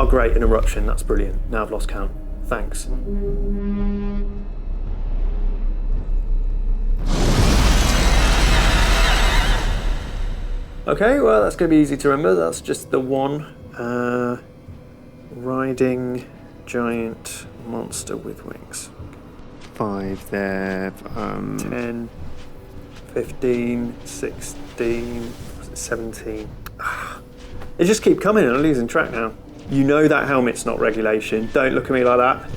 Oh great, an eruption, that's brilliant. Now I've lost count. Thanks. Okay, well that's going to be easy to remember. That's just the one. Riding giant monster with wings. 5 there. 10, 15, 16, 17. They just keep coming and I'm losing track now. You know that helmet's not regulation. Don't look at me like that.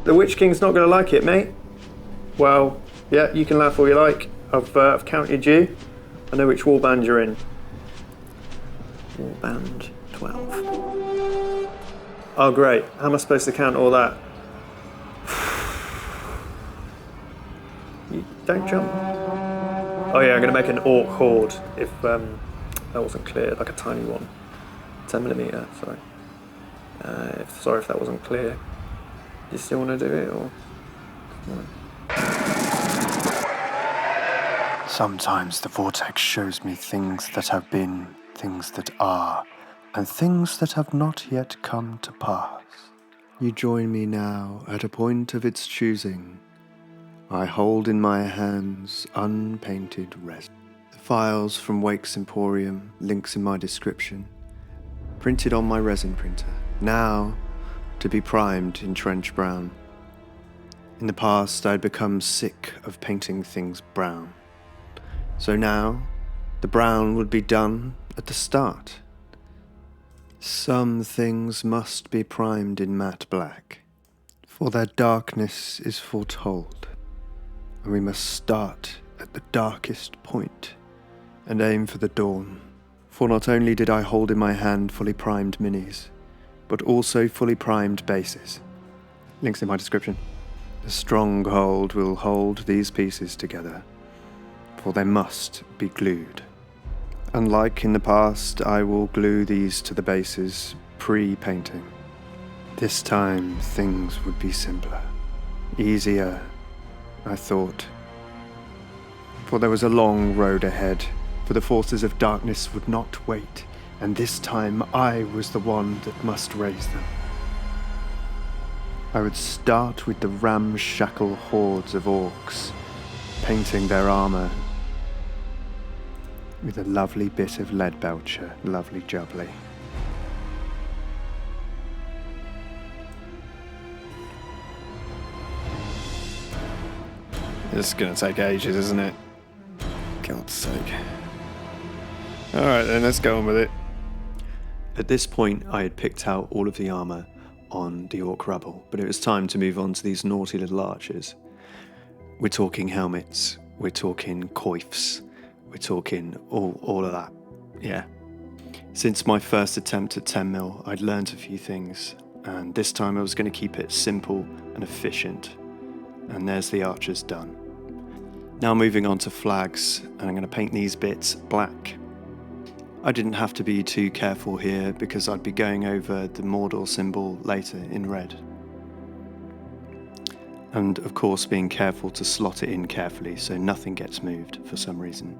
The Witch King's not going to like it, mate. Well, yeah, you can laugh all you like. I've counted you. I know which warband you're in. Warband 12. Oh, great. How am I supposed to count all that? You don't jump. Oh yeah, I'm going to make an Orc Horde if that wasn't clear, like a tiny one. 10mm, sorry. Sorry if that wasn't clear. Do you still want to do it, or? Sometimes the vortex shows me things that have been, things that are, and things that have not yet come to pass. You join me now at a point of its choosing. I hold in my hands unpainted resin. The files from Wake's Emporium, links in my description, printed on my resin printer, now to be primed in trench brown. In the past, I'd become sick of painting things brown. So now, the brown would be done at the start. Some things must be primed in matte black, for their darkness is foretold, and we must start at the darkest point and aim for the dawn. For not only did I hold in my hand fully primed minis, but also fully primed bases. Links in my description. The stronghold will hold these pieces together, for they must be glued. Unlike in the past, I will glue these to the bases pre-painting. This time, things would be simpler, easier, I thought. For there was a long road ahead, for the forces of darkness would not wait, and this time I was the one that must raise them. I would start with the ramshackle hordes of orcs, painting their armor with a lovely bit of lead belcher, lovely jubbly. This is going to take ages, isn't it? God's sake. Alright then, let's go on with it. At this point, I had picked out all of the armour on the Orc rubble, but it was time to move on to these naughty little archers. We're talking helmets, we're talking coifs, we're talking all of that, yeah. Since my first attempt at 10mm, I'd learnt a few things, and this time I was going to keep it simple and efficient. And there's the archers done. Now moving on to flags, and I'm going to paint these bits black. I didn't have to be too careful here because I'd be going over the Mordor symbol later in red. And of course being careful to slot it in carefully so nothing gets moved for some reason.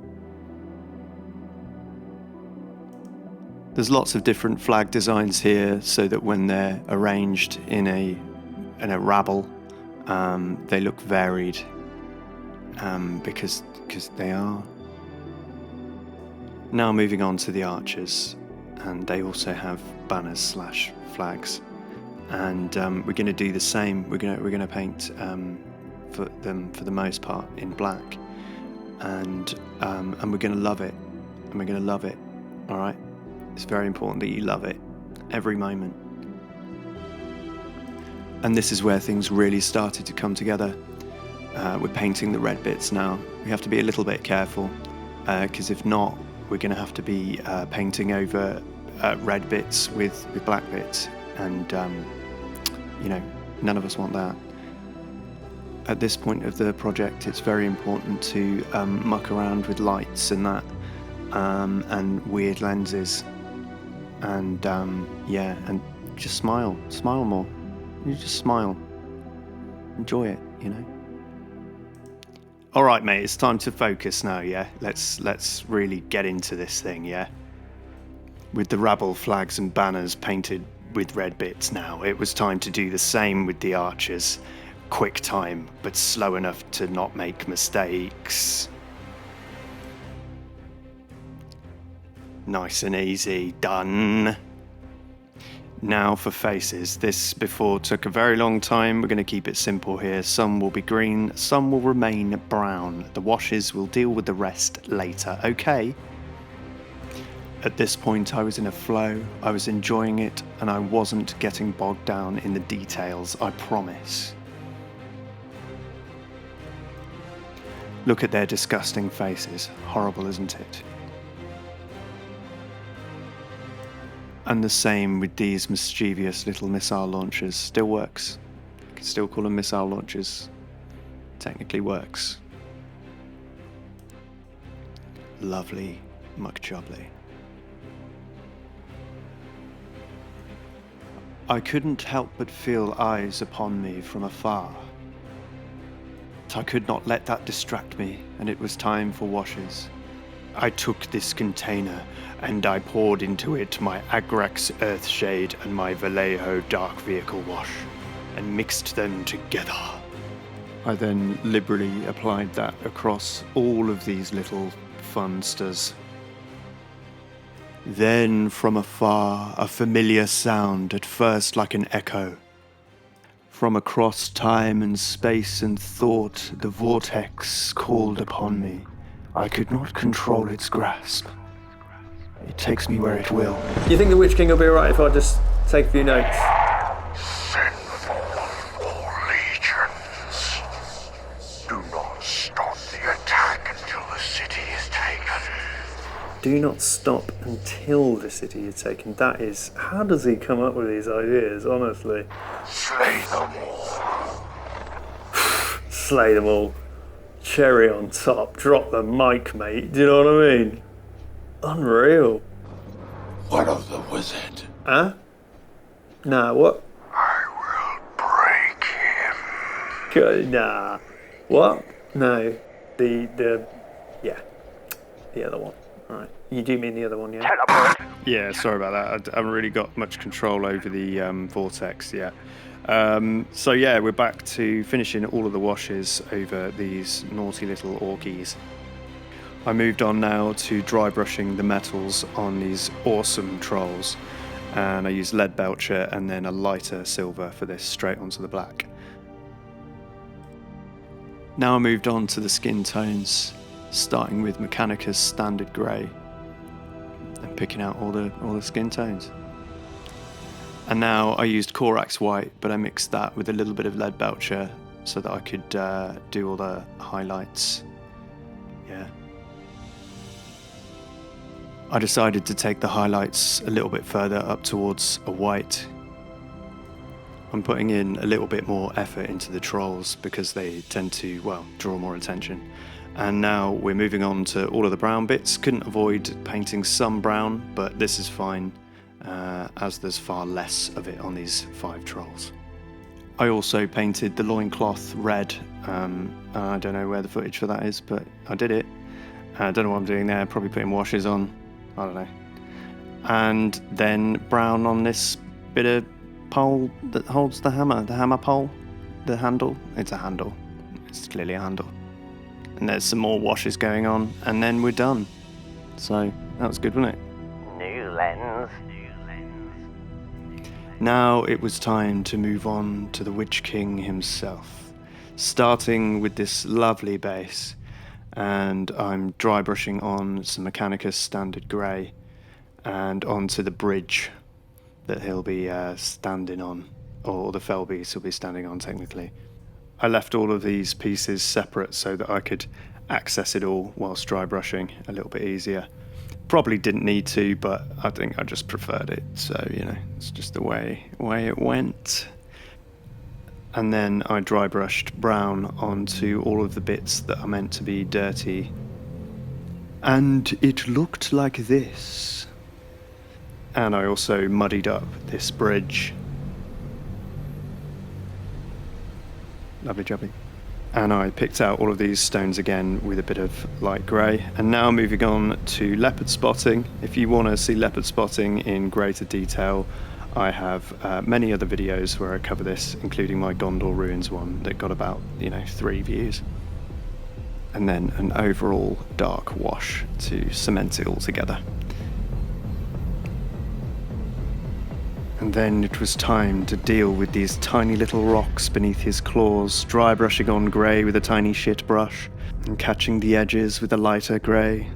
There's lots of different flag designs here so that when they're arranged in a rabble, they look varied because they are. Now moving on to the archers, and they also have banners / flags, and we're going to do the same. We're going to paint for them for the most part in black, and we're going to love it, and we're going to love it. All right, it's very important that you love it every moment. And this is where things really started to come together. We're painting the red bits now. We have to be a little bit careful, because if not, we're going to have to be painting over red bits with black bits, and none of us want that. At this point of the project, it's very important to muck around with lights and that, and weird lenses, and and just smile more. You just smile, enjoy it, All right, mate, it's time to focus now, yeah? Let's really get into this thing, yeah? with the rabble flags and banners painted with red bits now. It was time to do the same with the archers. Quick time, but slow enough to not make mistakes. Nice and easy, done. Now for faces. This before took a very long time. We're going to keep it simple here. Some will be green, some will remain brown. The washes will deal with the rest later, okay? At this point I was in a flow, I was enjoying it, and I wasn't getting bogged down in the details, I promise. Look at their disgusting faces. Horrible, isn't it? And the same with these mischievous little missile launchers. Still works. You can still call them missile launchers. Technically works. Lovely McJubbly. I couldn't help but feel eyes upon me from afar. But I could not let that distract me, and it was time for washes. I took this container, and I poured into it my Agrax Earthshade and my Vallejo Dark Vehicle Wash, and mixed them together. I then liberally applied that across all of these little funsters. Then from afar, a familiar sound, at first like an echo. From across time and space and thought, the vortex called upon me. I could not control its grasp. It takes me where it will. Do you think the Witch King will be alright if I just take a few notes? Send forth all legions. Do not stop the attack until the city is taken. Do not stop until the city is taken. That is... How does he come up with these ideas, honestly? Slay them all. Slay them all. Cherry on top. Drop the mic, mate. Do you know what I mean? Unreal. What of the wizard? Huh? Nah, what? I will break him. Nah. What? No. Yeah. The other one. Alright. You do mean the other one, yeah? Teleport. Yeah, sorry about that. I haven't really got much control over the vortex yet. So yeah, we're back to finishing all of the washes over these naughty little orkies. I moved on now to dry brushing the metals on these awesome trolls, and I used lead belcher and then a lighter silver for this straight onto the black. Now I moved on to the skin tones, starting with Mechanicus standard grey and picking out all the skin tones. And now I used Corax white, but I mixed that with a little bit of lead belcher so that I could do all the highlights. Yeah. I decided to take the highlights a little bit further up towards a white. I'm putting in a little bit more effort into the trolls because they tend to, well, draw more attention. And now we're moving on to all of the brown bits. Couldn't avoid painting some brown, but this is fine, as there's far less of it on these 5 trolls. I also painted the loincloth red. I don't know where the footage for that is, but I did it. I don't know what I'm doing there, probably putting washes on. I don't know. And then brown on this bit of pole that holds the hammer pole, the handle. It's a handle. It's clearly a handle. And there's some more washes going on, and then we're done. So that was good, wasn't it? New lens. Now it was time to move on to the Witch King himself, starting with this lovely base. And I'm dry brushing on some Mechanicus standard grey and onto the bridge that he'll be standing on, or the fell beast will be standing on technically. I left all of these pieces separate so that I could access it all whilst dry brushing a little bit easier. Probably didn't need to, but I think I just preferred it, so you know, it's just the way it went. And then I dry brushed brown onto all of the bits that are meant to be dirty. And it looked like this. And I also muddied up this bridge. Lovely jobby. And I picked out all of these stones again with a bit of light grey. And now moving on to leopard spotting. If you want to see leopard spotting in greater detail, I have many other videos where I cover this, including my Gondor Ruins one that got about 3 views. And then an overall dark wash to cement it all together. And then it was time to deal with these tiny little rocks beneath his claws, dry brushing on grey with a tiny shit brush, and catching the edges with a lighter grey.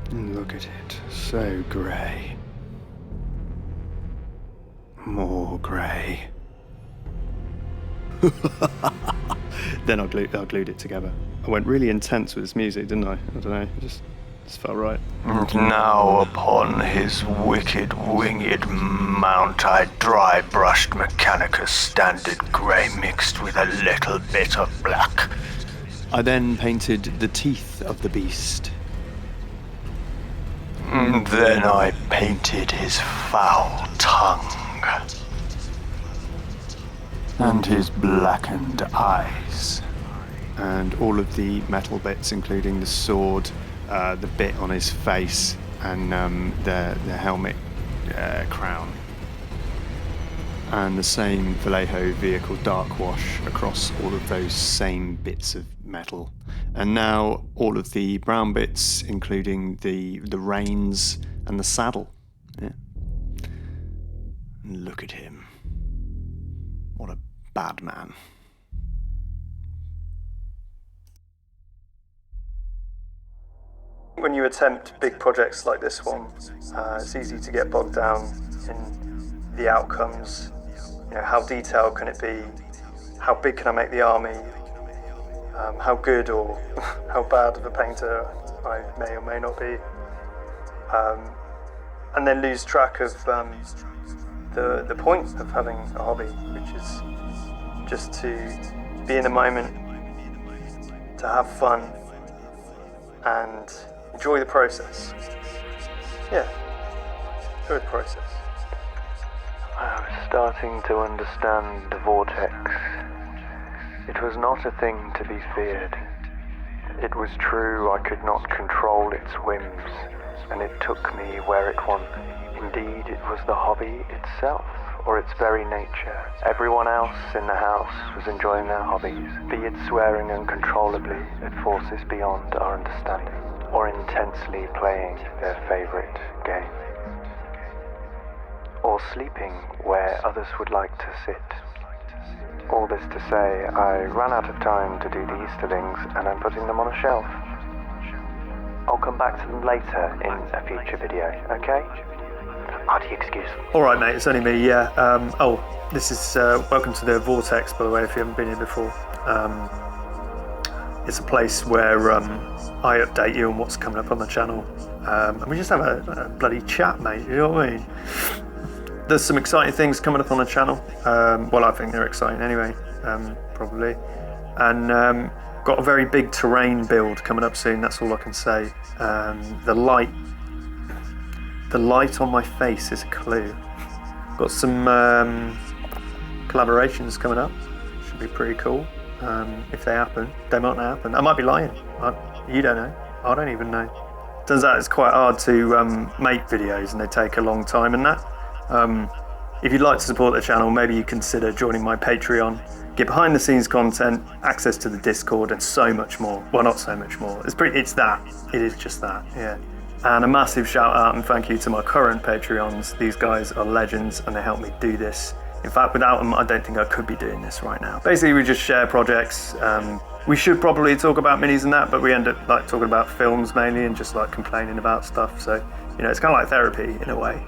And look at it, so grey. More grey. Then I glued it together. I went really intense with this music, didn't I? I don't know, it just felt right. And now upon his wicked winged mount I dry-brushed Mechanicus standard grey mixed with a little bit of black. I then painted the teeth of the beast. And then I painted his foul tongue. And his blackened eyes. And all of the metal bits, including the sword, the bit on his face, and the helmet crown. And the same Vallejo vehicle dark wash across all of those same bits of metal. And now all of the brown bits, including the reins and the saddle. Yeah. And look at him. What a bad man. When you attempt big projects like this one, it's easy to get bogged down in the outcomes. How detailed can it be? How big can I make the army? How good or how bad of a painter I may or may not be. And then lose track of the point of having a hobby, which is just to be in the moment, to have fun, and enjoy the process. Yeah, enjoy the process. I was starting to understand the vortex. It was not a thing to be feared. It was true I could not control its whims, and it took me where it wanted. Indeed, it was the hobby itself, or its very nature. Everyone else in the house was enjoying their hobbies, be it swearing uncontrollably at forces beyond our understanding, or intensely playing their favourite game, or sleeping where others would like to sit. All this to say, I ran out of time to do the Easterlings, and I'm putting them on a shelf. I'll come back to them later in a future video, okay? Hearty excuse. Alright mate, it's only me, yeah. This is, welcome to the Vortex, by the way, if you haven't been here before. It's a place where I update you on what's coming up on the channel. And we just have a bloody chat, mate, you know what I mean? There's some exciting things coming up on the channel. Well, I think they're exciting anyway, probably. And got a very big terrain build coming up soon, that's all I can say. The light on my face is a clue. Got some collaborations coming up, should be pretty cool. If they happen, they might not happen. I might be lying, you don't know, I don't even know. Turns out it's quite hard to make videos and they take a long time and that. If you'd like to support the channel, maybe you consider joining my Patreon, get behind the scenes content, access to the Discord, and so much more. Well, not so much more. It is just that, yeah. And a massive shout out and thank you to my current Patreons. These guys are legends and they help me do this. In fact, without them, I don't think I could be doing this right now. Basically, we just share projects. We should probably talk about minis and that, but we end up like talking about films mainly and just like complaining about stuff. So, it's kind of like therapy in a way.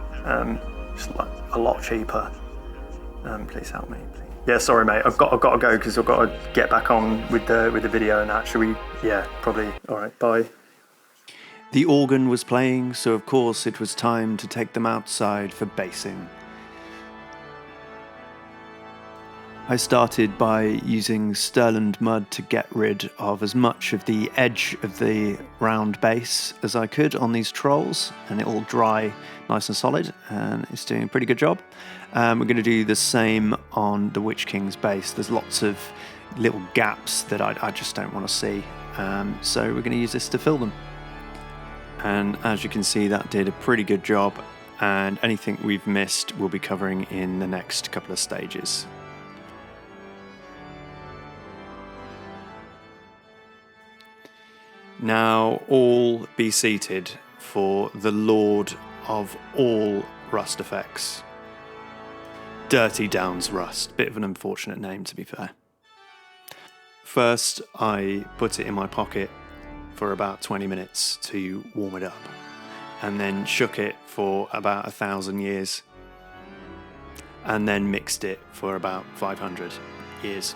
Just like a lot cheaper. Please help me, please. Yeah, sorry mate, I've got to go because I've got to get back on with the video and that. Should we? Yeah, probably. All right, bye. The organ was playing, so of course it was time to take them outside for basing. I started by using Stirland mud to get rid of as much of the edge of the round base as I could on these trolls, and it will dry nice and solid, and it's doing a pretty good job. We're going to do the same on the Witch King's base. There's lots of little gaps that I just don't want to see, so we're going to use this to fill them. And as you can see, that did a pretty good job, and anything we've missed we'll be covering in the next couple of stages. Now all be seated for the Lord of all rust effects. Dirty Downs Rust. Bit of an unfortunate name, to be fair. First, I put it in my pocket for about 20 minutes to warm it up, and then shook it for about 1,000 years, and then mixed it for about 500 years,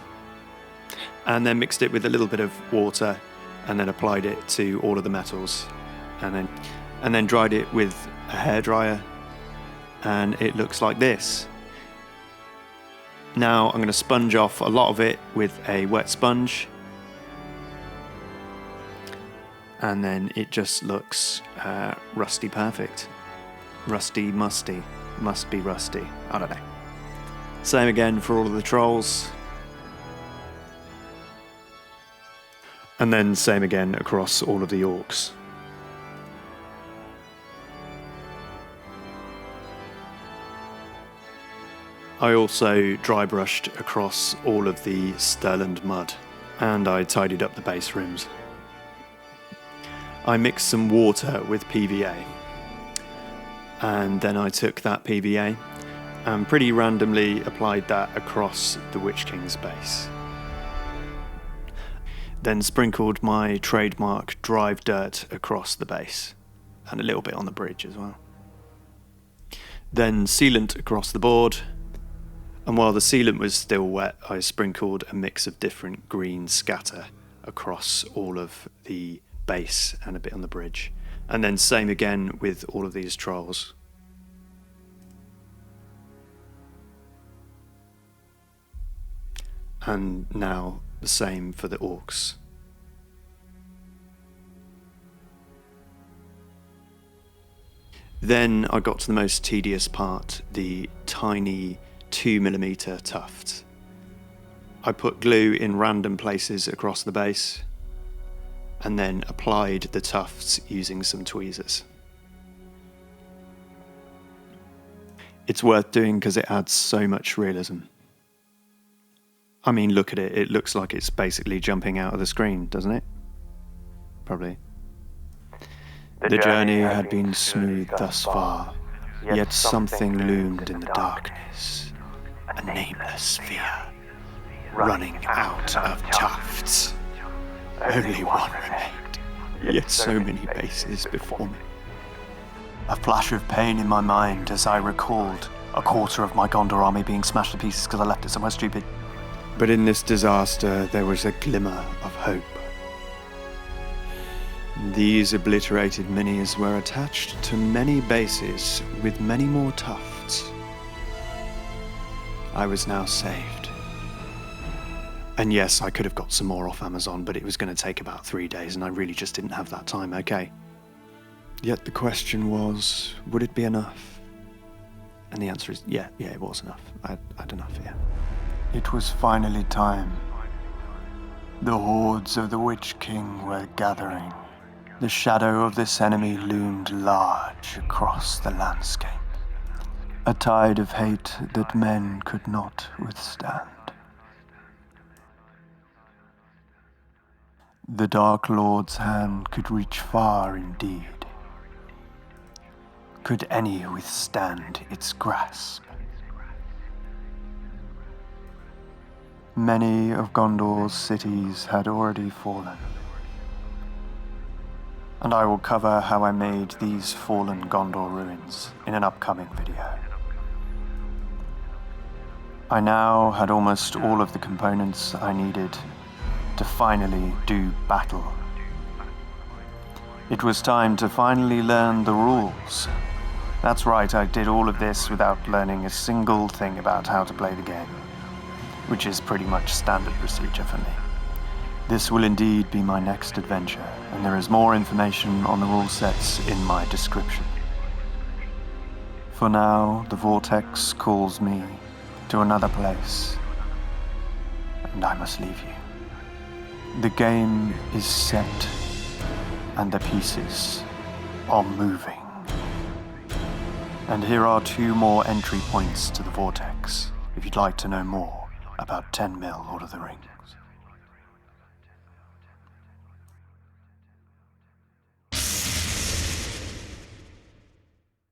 and then mixed it with a little bit of water, and then applied it to all of the metals, and then dried it with a hairdryer, and it looks like this. Now I'm going to sponge off a lot of it with a wet sponge, and then it just looks rusty perfect. Rusty musty, must be rusty, I don't know. Same again for all of the trolls. And then same again across all of the orcs. I also dry brushed across all of the Stirland mud, and I tidied up the base rims. I mixed some water with PVA, and then I took that PVA and pretty randomly applied that across the Witch King's base. Then sprinkled my trademark drive dirt across the base, and a little bit on the bridge as well. Then sealant across the board, and while the sealant was still wet, I sprinkled a mix of different green scatter across all of the base and a bit on the bridge. And then same again with all of these trolls. And now the same for the orcs. Then I got to the most tedious part, the tiny 2mm tufts. I put glue in random places across the base, and then applied the tufts using some tweezers. It's worth doing because it adds so much realism. I mean, look at it. It looks like it's basically jumping out of the screen, doesn't it? Probably. The journey had been smooth thus far, yet something loomed in the darkness. A nameless sphere, running out of tufts. Only one remained, yet so many bases before me. A flash of pain in my mind as I recalled a quarter of my Gondor army being smashed to pieces because I left it somewhere stupid. But in this disaster, there was a glimmer of hope. These obliterated minis were attached to many bases with many more tufts. I was now saved. And yes, I could have got some more off Amazon, but it was going to take about 3 days, and I really just didn't have that time, okay? Yet the question was, would it be enough? And the answer is, yeah, it was enough. I had enough, yeah. It was finally time. The hordes of the Witch King were gathering. The shadow of this enemy loomed large across the landscape. A tide of hate that men could not withstand. The Dark Lord's hand could reach far indeed. Could any withstand its grasp? Many of Gondor's cities had already fallen, and I will cover how I made these fallen Gondor ruins in an upcoming video. I now had almost all of the components I needed to finally do battle. It was time to finally learn the rules. That's right, I did all of this without learning a single thing about how to play the game. which is pretty much standard procedure for me. This will indeed be my next adventure, and there is more information on the rule sets in my description. For now, the vortex calls me to another place, and I must leave you. The game is set, and the pieces are moving. And here are 2 more entry points to the vortex, if you'd like to know more about 10 mil Lord of the Rings.